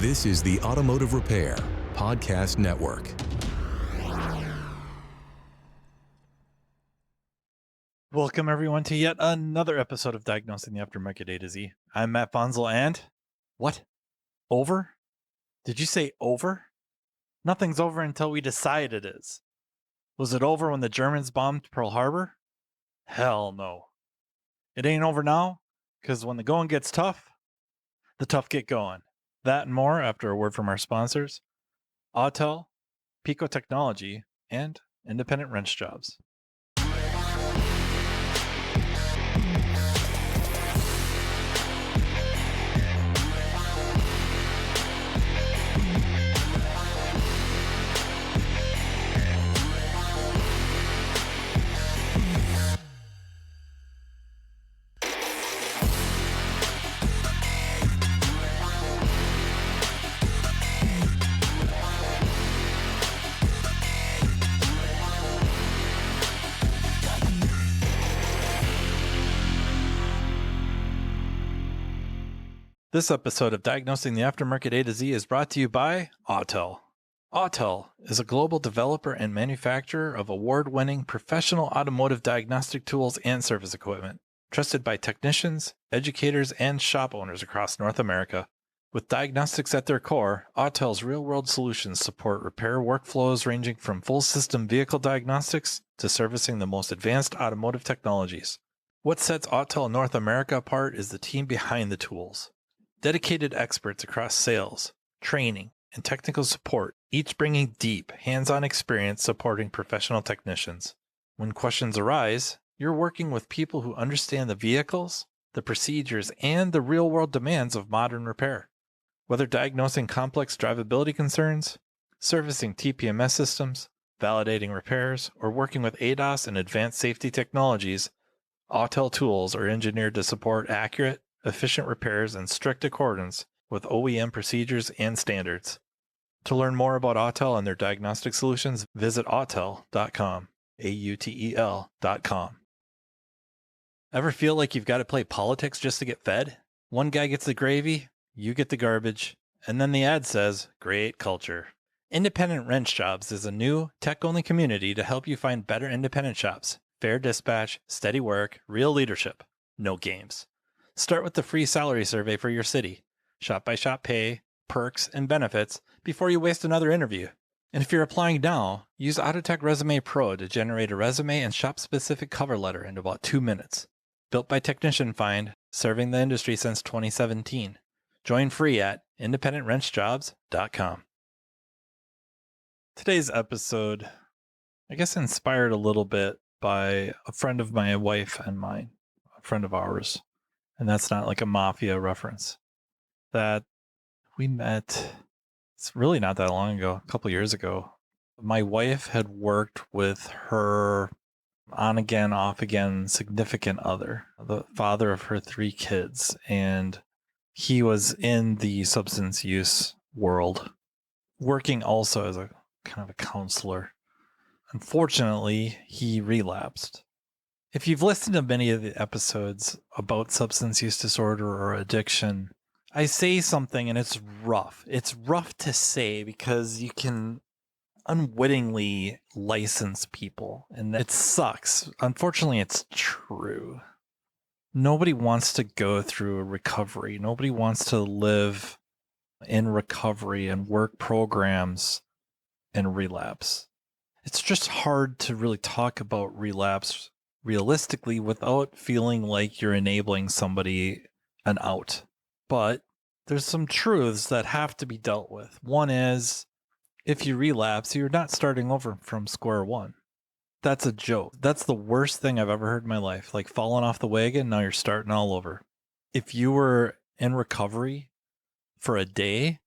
This is the Automotive Repair Podcast Network. Welcome, everyone, to yet another episode of Diagnosing the Aftermarket A to Z. I'm Matt Fanslow, and... What? Over? Did you say over? Nothing's over until we decide it is. Was it over when the Germans bombed Pearl Harbor? Hell no. It ain't over now, because when the going gets tough, the tough get going. That and more after a word from our sponsors, Autel, Pico Technology, and Independent Wrench Jobs. This episode of Diagnosing the Aftermarket A to Z is brought to you by Autel. Autel is a global developer and manufacturer of award-winning professional automotive diagnostic tools and service equipment, trusted by technicians, educators, and shop owners across North America. With diagnostics at their core, Autel's real-world solutions support repair workflows ranging from full-system vehicle diagnostics to servicing the most advanced automotive technologies. What sets Autel North America apart is the team behind the tools. Dedicated experts across sales, training, and technical support, each bringing deep, hands-on experience supporting professional technicians. When questions arise, you're working with people who understand the vehicles, the procedures, and the real-world demands of modern repair. Whether diagnosing complex drivability concerns, servicing TPMS systems, validating repairs, or working with ADAS and advanced safety technologies, Autel tools are engineered to support accurate, efficient repairs in strict accordance with OEM procedures and standards. To learn more about Autel and their diagnostic solutions, visit autel.com, AUTEL.com. Ever feel like you've got to play politics just to get fed? One guy gets the gravy, you get the garbage, and then the ad says, great culture. Independent Wrench Jobs is a new, tech-only community to help you find better independent shops. Fair dispatch, steady work, real leadership. No games. Start with the free salary survey for your city, shop-by-shop pay, perks, and benefits before you waste another interview. And if you're applying now, use Autotech Resume Pro to generate a resume and shop-specific cover letter in about 2 minutes. Built by Technician Find, serving the industry since 2017. Join free at independentwrenchjobs.com. Today's episode, I guess, inspired a little bit by a friend of my wife and mine, a friend of ours. And that's not like a mafia reference. That we met, it's really not that long ago, a couple years ago. My wife had worked with her on again, off again significant other, the father of her 3 kids. And he was in the substance use world, working also as a kind of a counselor. Unfortunately, he relapsed. If you've listened to many of the episodes about substance use disorder or addiction, I say something and it's rough. It's rough to say because you can unwittingly license people and it sucks. Unfortunately, it's true. Nobody wants to go through a recovery. Nobody wants to live in recovery and work programs and relapse. It's just hard to really talk about relapse realistically without feeling like you're enabling somebody an out. But there's some truths that have to be dealt with. One is, if you relapse, you're not starting over from square one. That's a joke. That's the worst thing I've ever heard in my life. Like falling off the wagon, now you're starting all over. If you were in recovery for a day,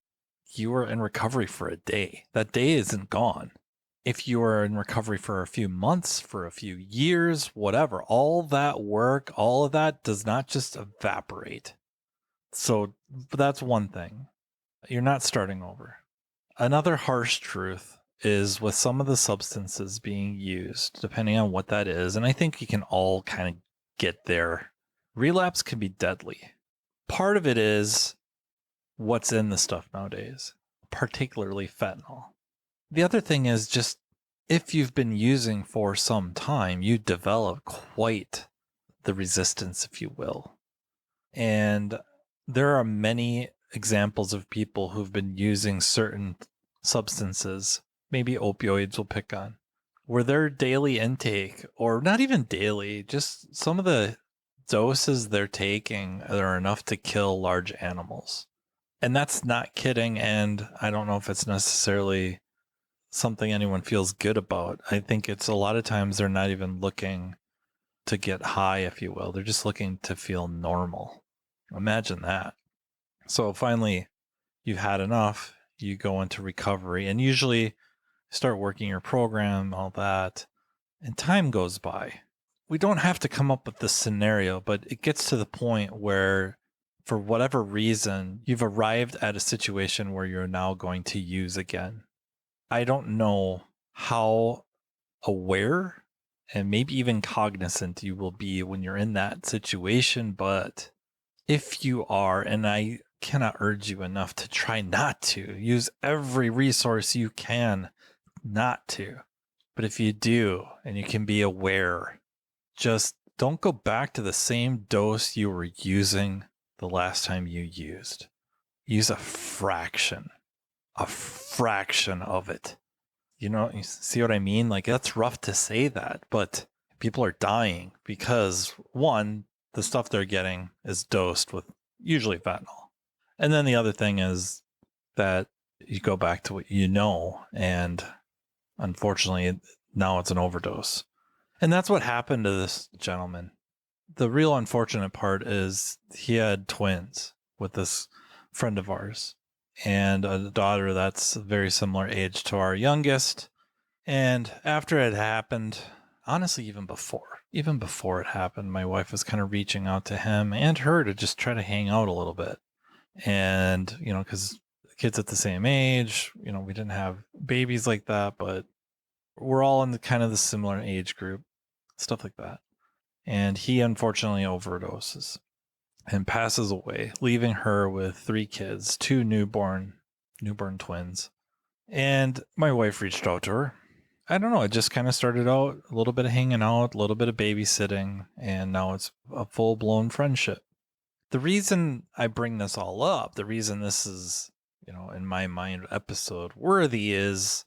you were in recovery for a day. That day isn't gone. If you are in recovery for a few months, for a few years, whatever, all that work, all of that does not just evaporate. So that's one thing. You're not starting over. Another harsh truth is with some of the substances being used, depending on what that is, and I think you can all kind of get there, relapse can be deadly. Part of it is what's in the stuff nowadays, particularly fentanyl. The other thing is just if you've been using for some time, you develop quite the resistance, if you will. And there are many examples of people who've been using certain substances, maybe opioids we'll pick on, where their daily intake, or not even daily, just some of the doses they're taking are enough to kill large animals. And that's not kidding. And I don't know if it's necessarily something anyone feels good about. I think it's a lot of times they're not even looking to get high, if you will. They're just looking to feel normal. Imagine that. So finally, you've had enough. You go into recovery and usually start working your program, all that, and time goes by. We don't have to come up with this scenario, but it gets to the point where, for whatever reason, you've arrived at a situation where you're now going to use again. I don't know how aware and maybe even cognizant you will be when you're in that situation, but if you are, and I cannot urge you enough to try not to use every resource you can not to. But if you do, and you can be aware, just don't go back to the same dose you were using the last time you used. Use a fraction of it. You see what I mean? Like, that's rough to say that, but people are dying because, one, the stuff they're getting is dosed with usually fentanyl. And then the other thing is that you go back to what you know, and unfortunately, now it's an overdose. And that's what happened to this gentleman. The real unfortunate part is he had twins with this friend of ours and a daughter that's a very similar age to our youngest. And after it happened, honestly, even before it happened, my wife was kind of reaching out to him and her to just try to hang out a little bit. And, because the kids at the same age, we didn't have babies like that, but we're all in the kind of the similar age group, stuff like that. And he unfortunately overdoses and passes away, leaving her with 3 kids, 2 newborn twins. And my wife reached out to her. I don't know, it just kind of started out a little bit of hanging out, a little bit of babysitting, and now it's a full-blown friendship. The reason I bring this all up, the reason this is, in my mind, episode worthy is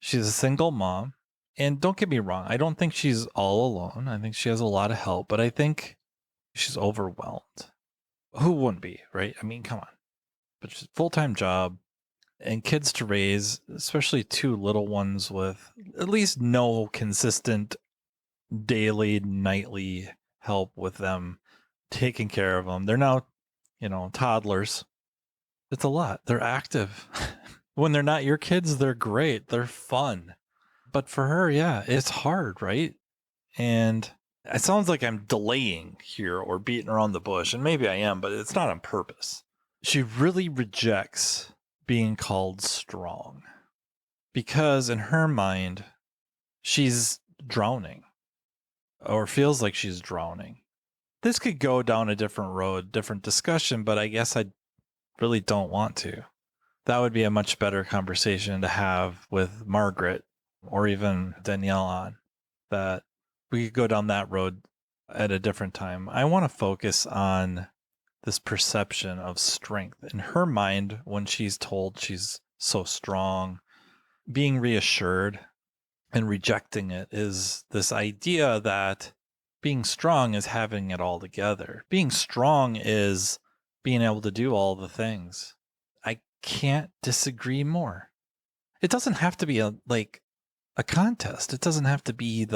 she's a single mom. And don't get me wrong, I don't think she's all alone. I think she has a lot of help, but I think she's overwhelmed. Who wouldn't be, right? I mean, come on. But she's a full-time job and kids to raise, especially 2 little ones with at least no consistent daily, nightly help with them, taking care of them. They're now, toddlers. It's a lot. They're active. When they're not your kids, they're great. They're fun. But for her, yeah, it's hard, right? And it sounds like I'm delaying here or beating around the bush, and maybe I am, but it's not on purpose. She really rejects being called strong because in her mind, she's drowning or feels like she's drowning. This could go down a different road, different discussion, but I guess I really don't want to. That would be a much better conversation to have with Margaret or even Danielle on that. We could go down that road at a different time. I want to focus on this perception of strength in her mind when she's told she's so strong. Being reassured and rejecting it is this idea that being strong is having it all together. Being strong is being able to do all the things. I can't disagree more. It doesn't have to be a contest. It doesn't have to be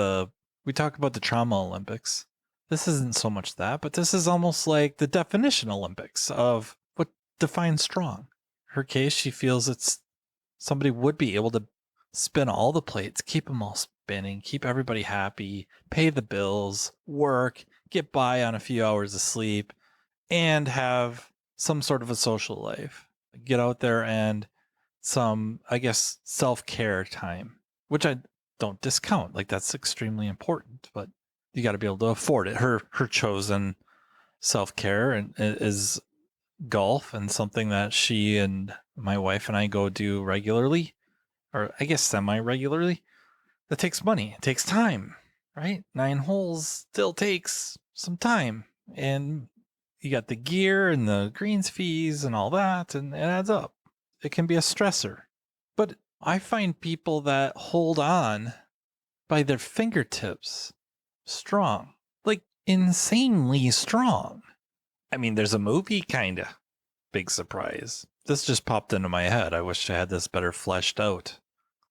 we talk about the trauma Olympics. This isn't so much that, but this is almost like the definition Olympics of what defines strong. In her case, she feels somebody would be able to spin all the plates, keep them all spinning, keep everybody happy, pay the bills, work, get by on a few hours of sleep, and have some sort of a social life. Get out there and some, I guess, self-care time, which I don't discount. That's extremely important, but you got to be able to afford it. Her chosen self-care and is golf and something that she and my wife and I go do regularly, or I guess semi-regularly. That takes money. It takes time, right? 9 holes still takes some time. And you got the gear and the greens fees and all that, and it adds up. It can be a stressor. But I find people that hold on by their fingertips strong, like insanely strong. I mean, there's a movie, kind of. Big surprise. This just popped into my head. I wish I had this better fleshed out.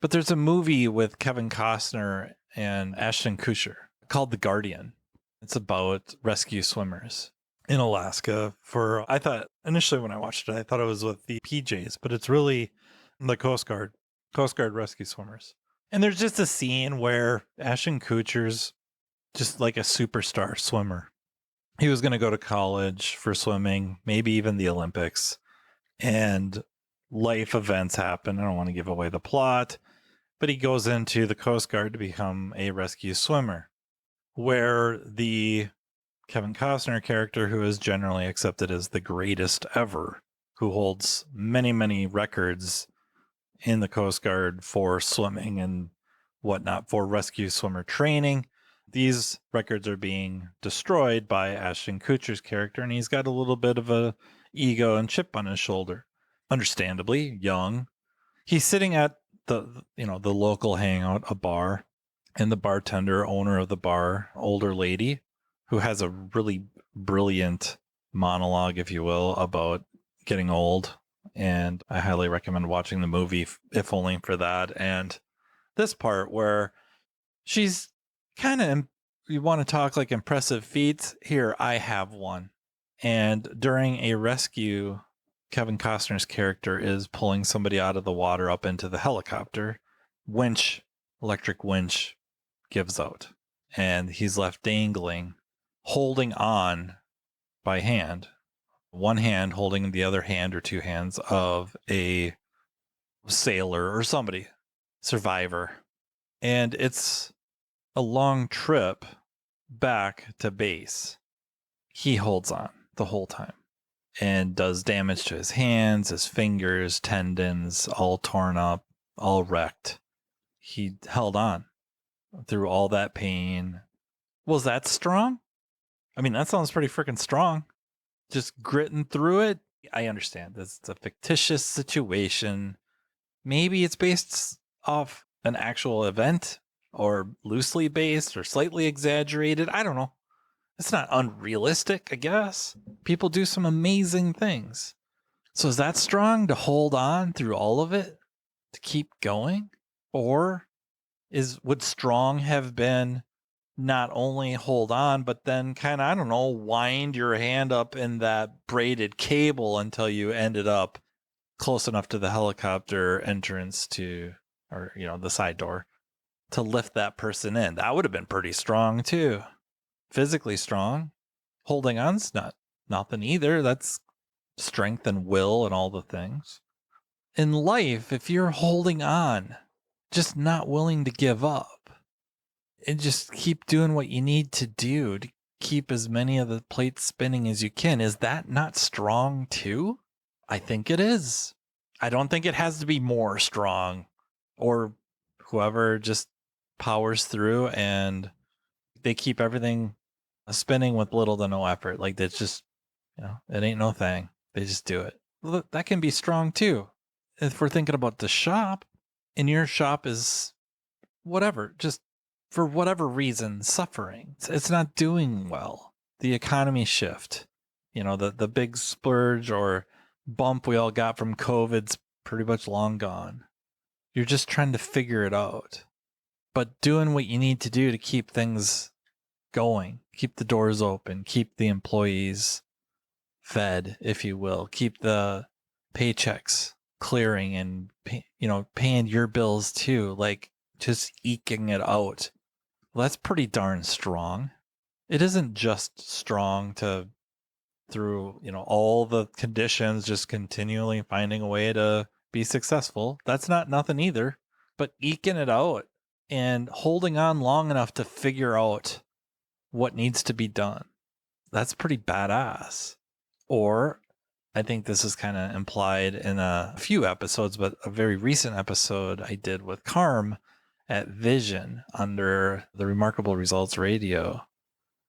But there's a movie with Kevin Costner and Ashton Kutcher called The Guardian. It's about rescue swimmers in Alaska I thought initially when I watched it, I thought it was with the PJs, but it's really the Coast Guard rescue swimmers. And there's just a scene where Ashton Kutcher's just like a superstar swimmer. He was going to go to college for swimming, maybe even the Olympics, and life events happen. I don't want to give away the plot, but he goes into the Coast Guard to become a rescue swimmer, where the Kevin Costner character, who is generally accepted as the greatest ever, who holds many, many records in the Coast Guard for swimming and whatnot, for rescue swimmer training. These records are being destroyed by Ashton Kutcher's character, and he's got a little bit of a ego and chip on his shoulder. Understandably, young. He's sitting at the local hangout, a bar, and the bartender, owner of the bar, older lady, who has a really brilliant monologue, if you will, about getting old. And I highly recommend watching the movie, if only for that. And this part where she's kind of, you want to talk like impressive feats? Here, I have one. And during a rescue, Kevin Costner's character is pulling somebody out of the water up into the helicopter. Electric winch gives out. And he's left dangling, holding on by hand. One hand holding the other hand or two hands of a sailor or somebody, survivor. And it's a long trip back to base. He holds on the whole time and does damage to his hands, his fingers, tendons, all torn up, all wrecked. He held on through all that pain. Was that strong? I mean, that sounds pretty freaking strong. Just gritting through it. I understand this. It's a fictitious situation. Maybe it's based off an actual event, or loosely based or slightly exaggerated. I don't know. It's not unrealistic, I guess. People do some amazing things. So is that strong to hold on through all of it? To keep going? Or would strong have been not only hold on, but then kind of, I don't know, wind your hand up in that braided cable until you ended up close enough to the helicopter entrance or the side door, to lift that person in? That would have been pretty strong too. Physically strong. Holding on's nothing either. That's strength and will and all the things. In life, if you're holding on, just not willing to give up, and just keep doing what you need to do to keep as many of the plates spinning as you can, is that not strong too? I think it is. I don't think it has to be more strong, or whoever just powers through and they keep everything spinning with little to no effort. Like, that's just, it ain't no thing. They just do it. Well, that can be strong too. If we're thinking about the shop, and your shop is whatever, just for whatever reason, suffering. It's not doing well. The economy shift, the big splurge or bump we all got from COVID's pretty much long gone. You're just trying to figure it out, but doing what you need to do to keep things going, keep the doors open, keep the employees fed, if you will, keep the paychecks clearing and, paying your bills too, like just eking it out. Well, that's pretty darn strong. It isn't just strong to, through, all the conditions, just continually finding a way to be successful. That's not nothing either, but eking it out and holding on long enough to figure out what needs to be done. That's pretty badass. Or I think this is kind of implied in a few episodes, but a very recent episode I did with Carm at Vision under the Remarkable Results Radio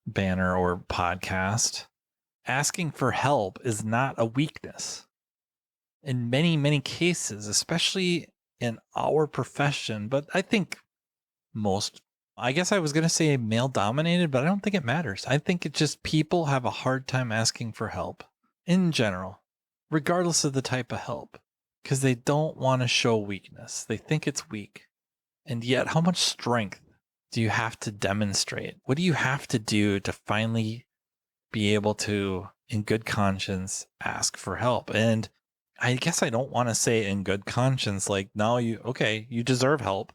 banner or podcast. Asking for help is not a weakness. In many, many cases, especially in our profession, but I think most, I guess I was going to say male dominated, but I don't think it matters. I think it's just people have a hard time asking for help in general, regardless of the type of help, because they don't want to show weakness. They think it's weak. And yet, how much strength do you have to demonstrate? What do you have to do to finally be able to, in good conscience, ask for help? And I guess I don't want to say in good conscience, like, now you deserve help.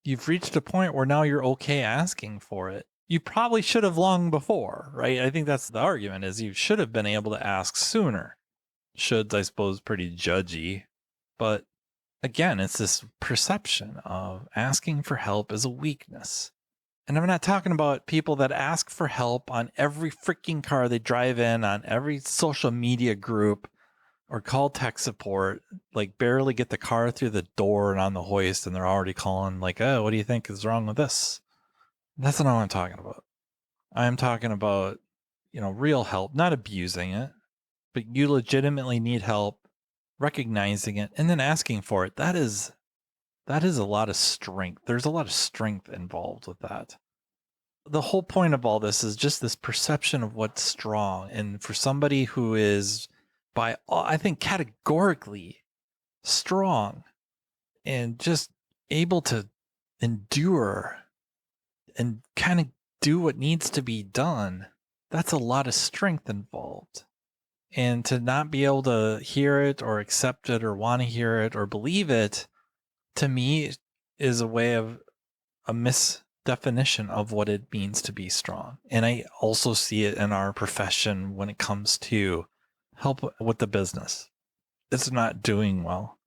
You've reached a point where now you're okay asking for it. You probably should have long before, right? I think that's the argument, is you should have been able to ask sooner. Shoulds, I suppose, pretty judgy. But again, it's this perception of asking for help is a weakness. And I'm not talking about people that ask for help on every freaking car they drive in, on every social media group, or call tech support, like barely get the car through the door and on the hoist, and they're already calling like, oh, what do you think is wrong with this? That's not what I'm talking about. I'm talking about, real help, not abusing it, but you legitimately need help, recognizing it, and then asking for it. That is a lot of strength. There's a lot of strength involved with that. The whole point of all this is just this perception of what's strong. And for somebody who is, I think, categorically strong and just able to endure and kind of do what needs to be done, that's a lot of strength involved. And to not be able to hear it or accept it or want to hear it or believe it, to me, is a way of a misdefinition of what it means to be strong. And I also see it in our profession when it comes to help with the business. It's not doing well.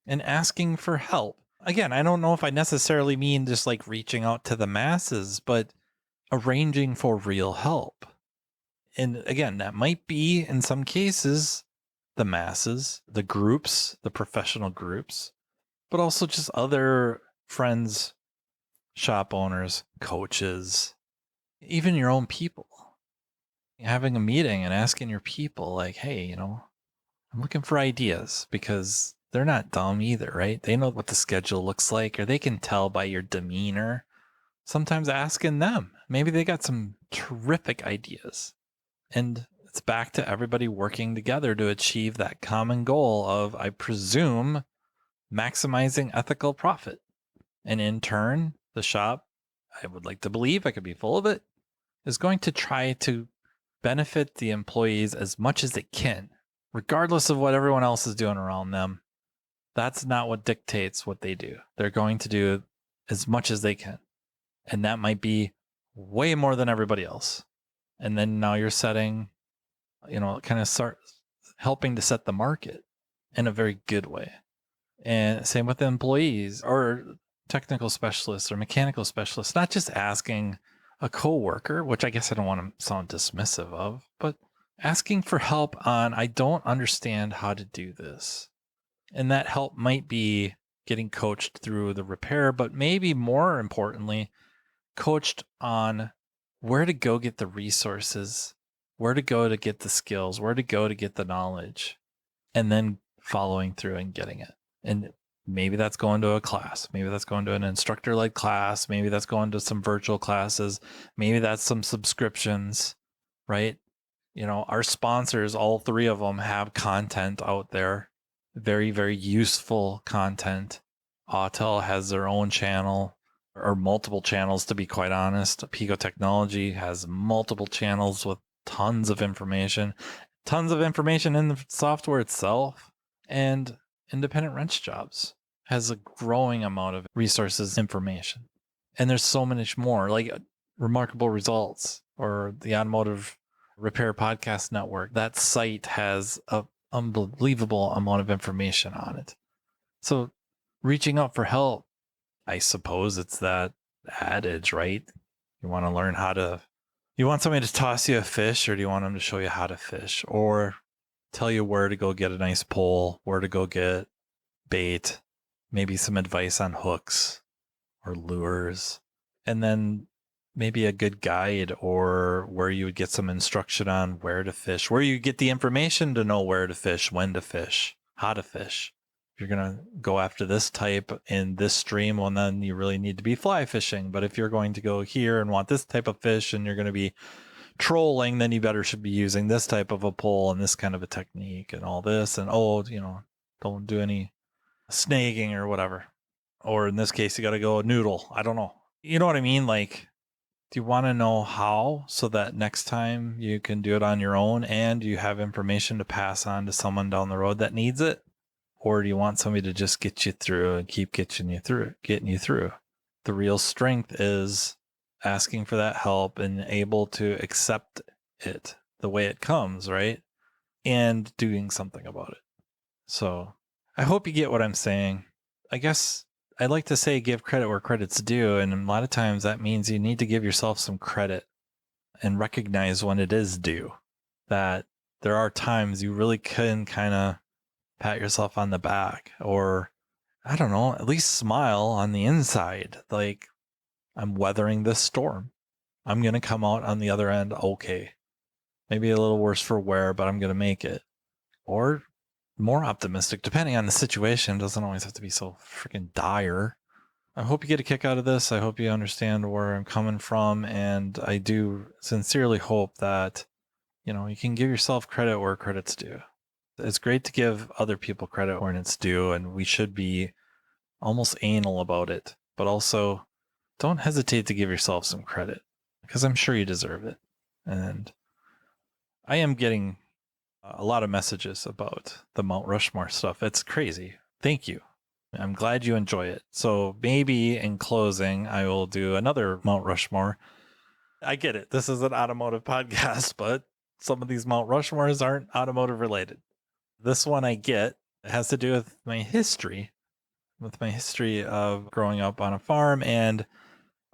And asking for help. Again, I don't know if I necessarily mean just like reaching out to the masses, but arranging for real help. And again, that might be, in some cases, the masses, the groups, the professional groups, but also just other friends, shop owners, coaches, even your own people. Having a meeting and asking your people, like, hey, I'm looking for ideas, because they're not dumb either, right? They know what the schedule looks like, or they can tell by your demeanor. Sometimes asking them, maybe they got some terrific ideas. And it's back to everybody working together to achieve that common goal of, I presume, maximizing ethical profit. And in turn, the shop, I would like to believe, I could be full of it, is going to try to benefit the employees as much as it can, regardless of what everyone else is doing around them. That's not what dictates what they do. They're going to do as much as they can. And that might be way more than everybody else. And then now you're setting, kind of start helping to set the market in a very good way. And same with the employees or technical specialists or mechanical specialists, not just asking a coworker, which I guess I don't want to sound dismissive of, but asking for help on, I don't understand how to do this. And that help might be getting coached through the repair, but maybe more importantly, coached on where to go get the resources, where to go to get the skills, where to go to get the knowledge, and then following through and getting it. And maybe that's going to a class. Maybe that's going to an instructor-led class. Maybe that's going to some virtual classes. Maybe that's some subscriptions, right? Our sponsors, all three of them, have content out there. Very, very useful content. Autel has their own channel, or multiple channels, to be quite honest. Pico Technology has multiple channels with tons of information in the software itself. And Independent Wrench Jobs has a growing amount of resources, information. And there's so much more, like Remarkable Results or the Automotive Repair Podcast Network. That site has an unbelievable amount of information on it. So reaching out for help, I suppose it's that adage, right? You want to learn you want somebody to toss you a fish, or do you want them to show you how to fish? Or tell you where to go get a nice pole, where to go get bait, maybe some advice on hooks or lures, and then maybe a good guide or where you would get some instruction on where to fish, where you get the information to know where to fish, when to fish, how to fish. If you're going to go after this type in this stream, well, then you really need to be fly fishing. But if you're going to go here and want this type of fish and you're going to be trolling, then you better should be using this type of a pole and this kind of a technique and all this. And, don't do any snagging or whatever. Or in this case, you got to go noodle. I don't know. You know what I mean? Like, do you want to know how so that next time you can do it on your own and you have information to pass on to someone down the road that needs it? Or do you want somebody to just get you through and keep getting you through? The real strength is asking for that help and able to accept it the way it comes, right? And doing something about it. So I hope you get what I'm saying. I guess I'd like to say give credit where credit's due. And a lot of times that means you need to give yourself some credit and recognize when it is due. That there are times you really can kind of pat yourself on the back, or I don't know, at least smile on the inside. Like, I'm weathering this storm. I'm going to come out on the other end okay. Maybe a little worse for wear, but I'm going to make it. Or more optimistic, depending on the situation. It doesn't always have to be so freaking dire. I hope you get a kick out of this. I hope you understand where I'm coming from. And I do sincerely hope that, you can give yourself credit where credit's due. It's great to give other people credit when it's due, and we should be almost anal about it. But also, don't hesitate to give yourself some credit, because I'm sure you deserve it. And I am getting a lot of messages about the Mount Rushmore stuff. It's crazy. Thank you. I'm glad you enjoy it. So maybe in closing, I will do another Mount Rushmore. I get it. This is an automotive podcast, but some of these Mount Rushmores aren't automotive related. This one I get. It has to do with my history of growing up on a farm and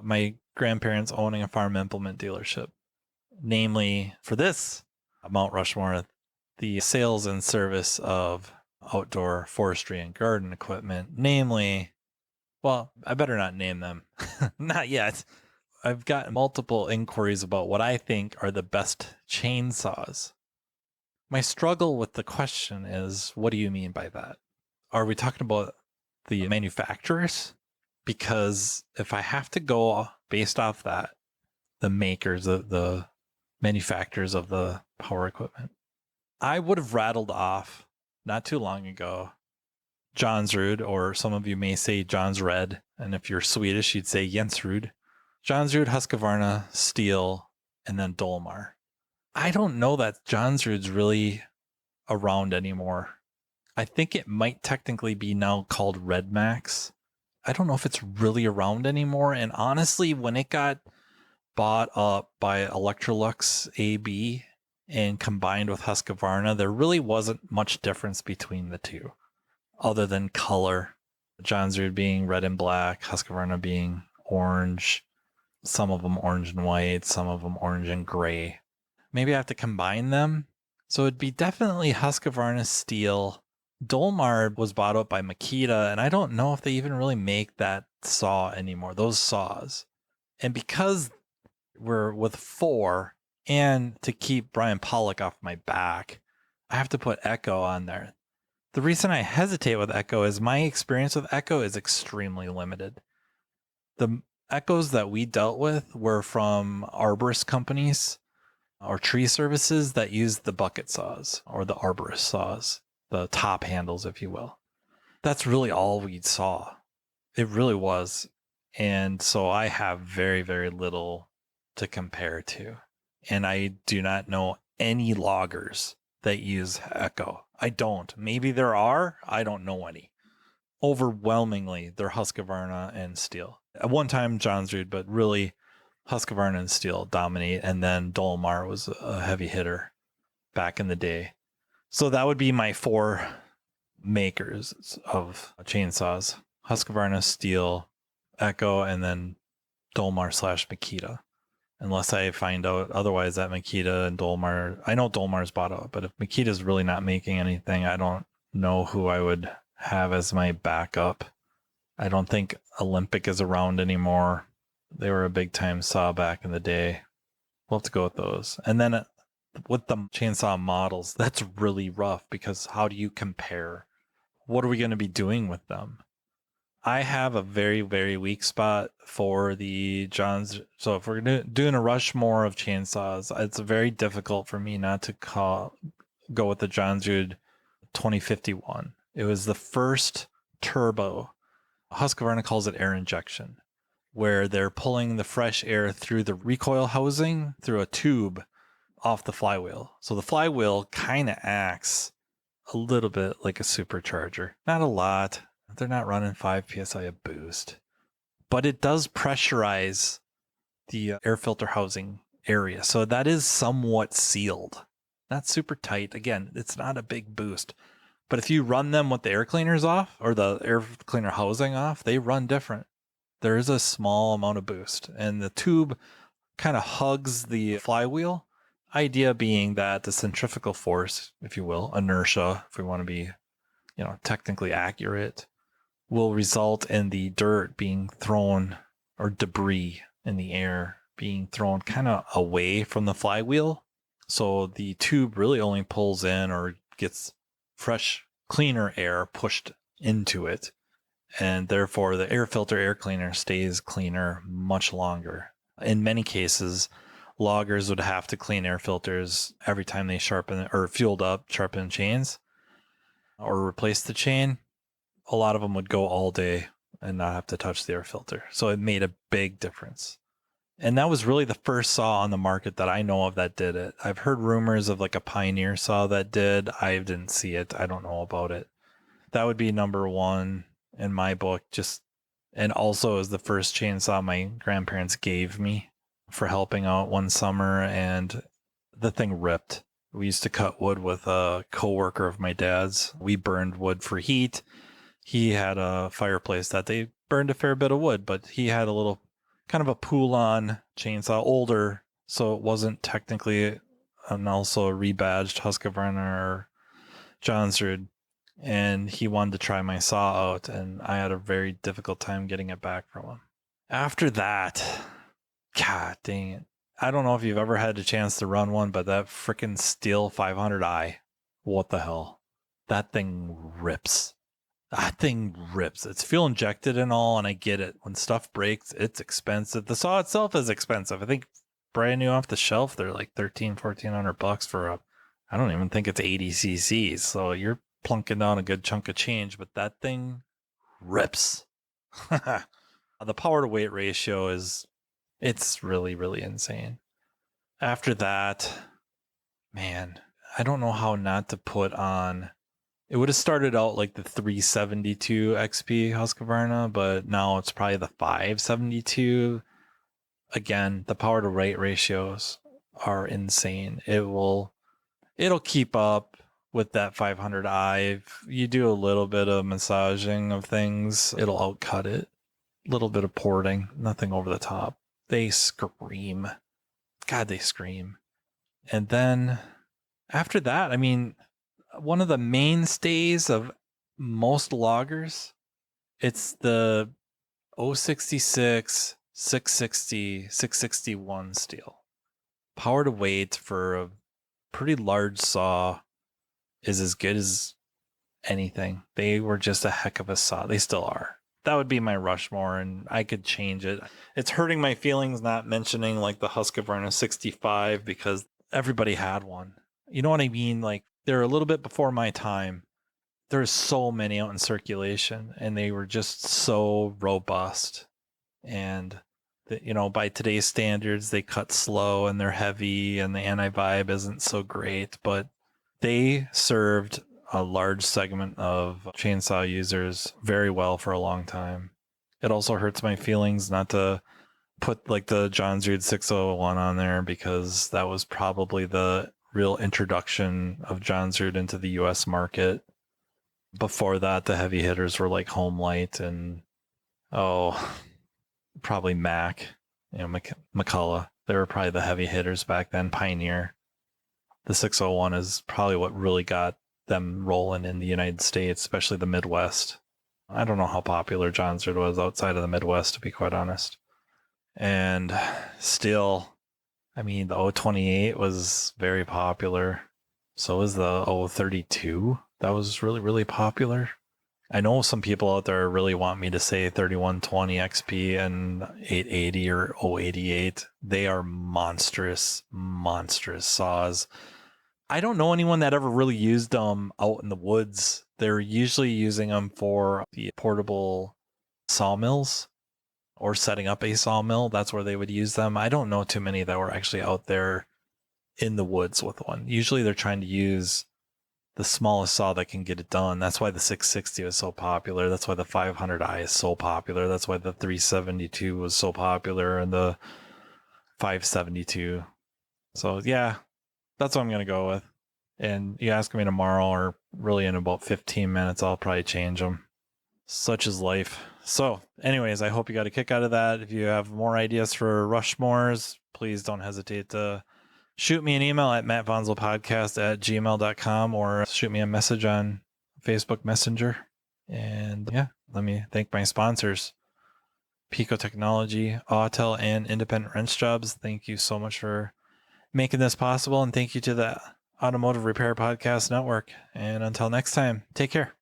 my grandparents owning a farm implement dealership. Namely, for this Mount Rushmore, the sales and service of outdoor forestry and garden equipment. Namely, well, I better not name them. Not yet. I've got multiple inquiries about what I think are the best chainsaws. My struggle with the question is, what do you mean by that? Are we talking about the manufacturers? Because if I have to go based off that, the makers, the manufacturers of the power equipment, I would have rattled off not too long ago Jonsrud, or some of you may say Jonsred, and if you're Swedish, you'd say Jensrud. Jonsrud, Husqvarna, Steel, and then Dolmar. I don't know that Jonsrud's really around anymore. I think it might technically be now called Red Max. I don't know if it's really around anymore. And honestly, when it got bought up by Electrolux AB and combined with Husqvarna, there really wasn't much difference between the two, other than color. Jonsrud being red and black, Husqvarna being orange, some of them orange and white, some of them orange and gray. Maybe I have to combine them. So it'd be definitely Husqvarna Steel. Dolmar was bought up by Makita, and I don't know if they even really make that saw anymore, those saws. And because we're with 4, and to keep Brian Pollock off my back, I have to put Echo on there. The reason I hesitate with Echo is my experience with Echo is extremely limited. The Echoes that we dealt with were from arborist companies or tree services that use the bucket saws or the arborist saws, the top handles, if you will. That's really all we saw. It really was. And so I have very, very little to compare to. And I do not know any loggers that use Echo. I don't. Maybe there are. I don't know any. Overwhelmingly, they're Husqvarna and Steel. At one time, Jonsrud, but really Husqvarna and Steel dominate. And then Dolmar was a heavy hitter back in the day. So that would be my 4 makers of chainsaws: Husqvarna, Steel, Echo, and then Dolmar / Makita. unless I find out otherwise that Makita and Dolmar, I know Dolmar's bought out, but if Makita's really not making anything, I don't know who I would have as my backup. I don't think Olympic is around anymore. They were a big time saw back in the day. We'll have to go with those. And then with the chainsaw models, that's really rough because how do you compare? What are we going to be doing with them? I have a very, very weak spot for the Johns. So if we're doing a Rushmore of chainsaws, it's very difficult for me not to go with the Johnsrud 2051. It was the first turbo. Husqvarna calls it air injection, where they're pulling the fresh air through the recoil housing through a tube off the flywheel. So the flywheel kind of acts a little bit like a supercharger. Not a lot. They're not running 5 psi of boost, but it does pressurize the air filter housing area. So that is somewhat sealed. Not super tight. Again, it's not a big boost. But if you run them with the air cleaners off or the air cleaner housing off, they run different. There is a small amount of boost, and the tube kind of hugs the flywheel. Idea being that the centrifugal force, if you will, inertia, if we want to be, technically accurate, will result in the dirt being thrown or debris in the air being thrown kind of away from the flywheel. So the tube really only pulls in or gets fresh, cleaner air pushed into it. And therefore, the air filter air cleaner stays cleaner much longer. In many cases, loggers would have to clean air filters every time they sharpen or fueled up, sharpen chains or replace the chain. A lot of them would go all day and not have to touch the air filter. So it made a big difference. And that was really the first saw on the market that I know of that did it. I've heard rumors of like a Pioneer saw that did. I didn't see it. I don't know about it. That would be number one in my book. And also is the first chainsaw my grandparents gave me for helping out one summer, and the thing ripped. We used to cut wood with a coworker of my dad's. We burned wood for heat. He had a fireplace that they burned a fair bit of wood, but he had a little kind of a pull-on chainsaw, older, so it wasn't technically and also a rebadged Husqvarna or Johnsrud. And he wanted to try my saw out, and I had a very difficult time getting it back from him. After that, God dang it. I don't know if you've ever had a chance to run one, but that freaking Steel 500i, what the hell? That thing rips. That thing rips. It's fuel injected and all, and I get it. When stuff breaks, it's expensive. The saw itself is expensive. I think brand new off the shelf, they're like $1,400 for I don't even think it's 80 cc's. So you're plunking down a good chunk of change, but that thing rips. The power to weight ratio it's really, really insane. After that, man, I don't know how not to put on. It would have started out like the 372 XP Husqvarna, but now it's probably the 572. Again, the power to weight ratios are insane. It'll keep up with that 500i. If you do a little bit of massaging of things, it'll outcut it. A little bit of porting, nothing over the top. They scream. God, they scream. And then after that, I mean, one of the mainstays of most loggers, it's the 066, 660, 661 steel. Power to weight for a pretty large saw is as good as anything. They were just a heck of a saw. They still are. That would be my Rushmore, and I could change it. It's hurting my feelings not mentioning like the Husqvarna 65 because everybody had one. You know what I mean? Like, they're a little bit before my time. There's so many out in circulation, and they were just so robust. And, by today's standards, they cut slow and they're heavy, and the anti-vibe isn't so great, but they served a large segment of chainsaw users very well for a long time. It also hurts my feelings not to put like the Johnsrud 601 on there, because that was probably the real introduction of Johnsrud into the US market. Before that, the heavy hitters were like Homelight and probably Mac, McCullough. They were probably the heavy hitters back then. Pioneer. The 601 is probably what really got them rolling in the United States, especially the Midwest. I don't know how popular Johnsrud was outside of the Midwest, to be quite honest. And still, I mean, the 028 was very popular. So was the 032. That was really, really popular. I know some people out there really want me to say 3120 XP and 880 or 088. They are monstrous, monstrous saws. I don't know anyone that ever really used them out in the woods. They're usually using them for the portable sawmills or setting up a sawmill. That's where they would use them. I don't know too many that were actually out there in the woods with one. Usually they're trying to use the smallest saw that can get it done. That's why the 660 was so popular. That's why the 500i is so popular. That's why the 372 was so popular and the 572. So yeah, that's what I'm going to go with. And you ask me tomorrow or really in about 15 minutes, I'll probably change them. Such is life. So anyways, I hope you got a kick out of that. If you have more ideas for Rushmores, please don't hesitate to shoot me an email at mattvanzelpodcast@gmail.com or shoot me a message on Facebook Messenger. And yeah, let me thank my sponsors, Pico Technology, Autel, and Independent Wrench Jobs. Thank you so much for making this possible. And thank you to the Automotive Repair Podcast Network. And until next time, take care.